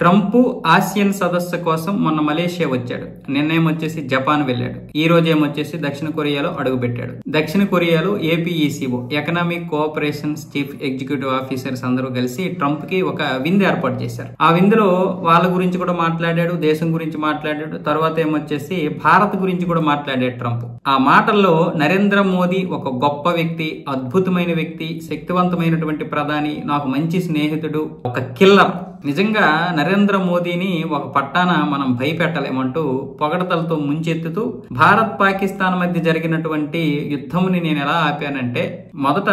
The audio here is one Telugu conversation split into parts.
ట్రంప్ ఆసియన్ సదస్సు కోసం మొన్న మలేషియా వచ్చాడు. నిన్నేం వచ్చేసి జపాన్ వెళ్ళాడు. ఈ రోజు ఏమొచ్చేసి దక్షిణ కొరియాలో అడుగుపెట్టాడు. దక్షిణ కొరియాలో APECO economic cooperations chief executive officers అందరూ కలిసి ట్రంప్ కి ఒక విందు ఏర్పాటు చేశారు. ఆ విందులో వాళ్ళ గురించి కూడా మాట్లాడాడు, దేశం గురించి మాట్లాడాడు. తర్వాత ఏమొచ్చేసి భారత్ గురించి కూడా మాట్లాడాడు ట్రంప్. ఆ మాటల్లో నరేంద్ర మోదీ ఒక గొప్ప వ్యక్తి, అద్భుతమైన వ్యక్తి, శక్తివంతమైనటువంటి ప్రధాని, నాకు మంచి స్నేహితుడు, ఒక కిల్లర్. నిజంగా నరేంద్ర మోదీని ఒక పట్టాన మనం భయపెట్టలేమంటూ పొగడతలతో ముంచెత్తుతూ భారత్ పాకిస్తాన్ మధ్య జరిగినటువంటి యుద్ధముని నేను ఎలా ఆపానంటే, మొదట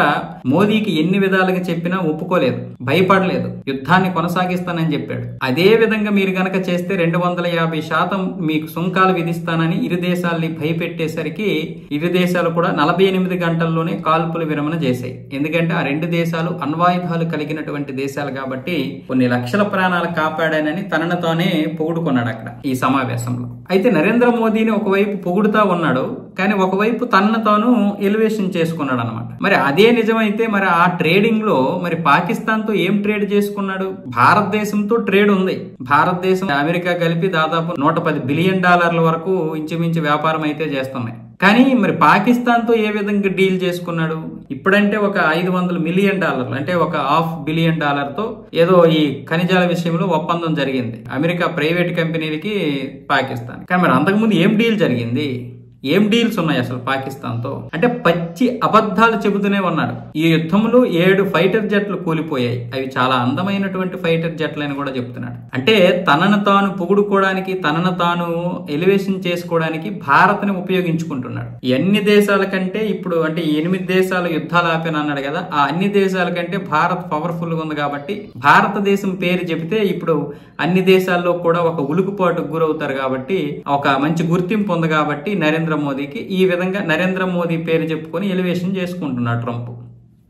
మోదీకి ఎన్ని విధాలుగా చెప్పినా ఒప్పుకోలేదు, భయపడలేదు, యుద్ధాన్ని కొనసాగిస్తానని చెప్పాడు. అదే విధంగా మీరు గనక చేస్తే 250% మీకు సుంకాలు విధిస్తానని ఇరు దేశాల్ని భయపెట్టేసరికి ఇరు దేశాలు కూడా 48 గంటల్లోనే కాల్పుల విరమణ చేశాయి. ఎందుకంటే ఆ రెండు దేశాలు అణ్వాయుధాలు కలిగినటువంటి దేశాలు కాబట్టి కొన్ని లక్షల ప్రాణాలు కాపాడానని తనను తానే పొగుడుకున్నాడు అక్కడ ఈ సమావేశంలో. అయితే నరేంద్ర మోదీని ఒకవైపు పొగుడుతా ఉన్నాడు, కానీ ఒకవైపు తనను తాను ఎలివేషన్ చేసుకున్నాడు అనమాట. మరి అదే నిజమైతే మరి ఆ ట్రేడింగ్ లో మరి పాకిస్తాన్ తో ఏం ట్రేడ్ చేసుకున్నాడు? భారతదేశంతో ట్రేడ్ ఉంది. భారతదేశం అమెరికా కలిపి దాదాపు $110 బిలియన్ వరకు ఇంచుమించు వ్యాపారం అయితే చేస్తున్నాయి. కానీ మరి పాకిస్తాన్ తో ఏ విధంగా డీల్ చేసుకున్నాడు? ఇప్పుడంటే ఒక $500 మిలియన్ అంటే ఒక $500 బిలియన్ తో ఏదో ఈ ఖనిజాల విషయంలో ఒప్పందం జరిగింది అమెరికా ప్రైవేట్ కంపెనీలకి పాకిస్తాన్. కానీ మరి అంతకుముందు ఏం డీల్ జరిగింది? ఏం డీల్స్ ఉన్నాయి అసలు పాకిస్తాన్ తో? అంటే పచ్చి అబద్ధాలు చెబుతూనే ఉన్నాడు. ఈ యుద్ధంలో 7 ఫైటర్ జెట్లు కూలిపోయాయి. అవి చాలా అందమైనటువంటి ఫైటర్ జెట్లు అని కూడా చెప్తున్నాడు. అంటే తనను తాను పొగుడుకోవడానికి, తనను తాను ఎలివేషన్ చేసుకోవడానికి భారత్ ని ఉపయోగించుకుంటున్నాడు. అన్ని దేశాల కంటే ఇప్పుడు అంటే 8 దేశాలు యుద్ధాలు ఆపాను అన్నాడు కదా, ఆ అన్ని దేశాల కంటే భారత్ పవర్ఫుల్ గా ఉంది కాబట్టి భారతదేశం పేరు చెబితే ఇప్పుడు అన్ని దేశాల్లో కూడా ఒక ఉలుకుపాటుకు గురవుతారు కాబట్టి ఒక మంచి గుర్తింపు ఉంది కాబట్టి నరేంద్ర మోదీకి ఈ విధంగా నరేంద్ర మోదీ పేరు చెప్పుకొని ఎలివేషన్ చేసుకుంటున్నాడు ట్రంప్.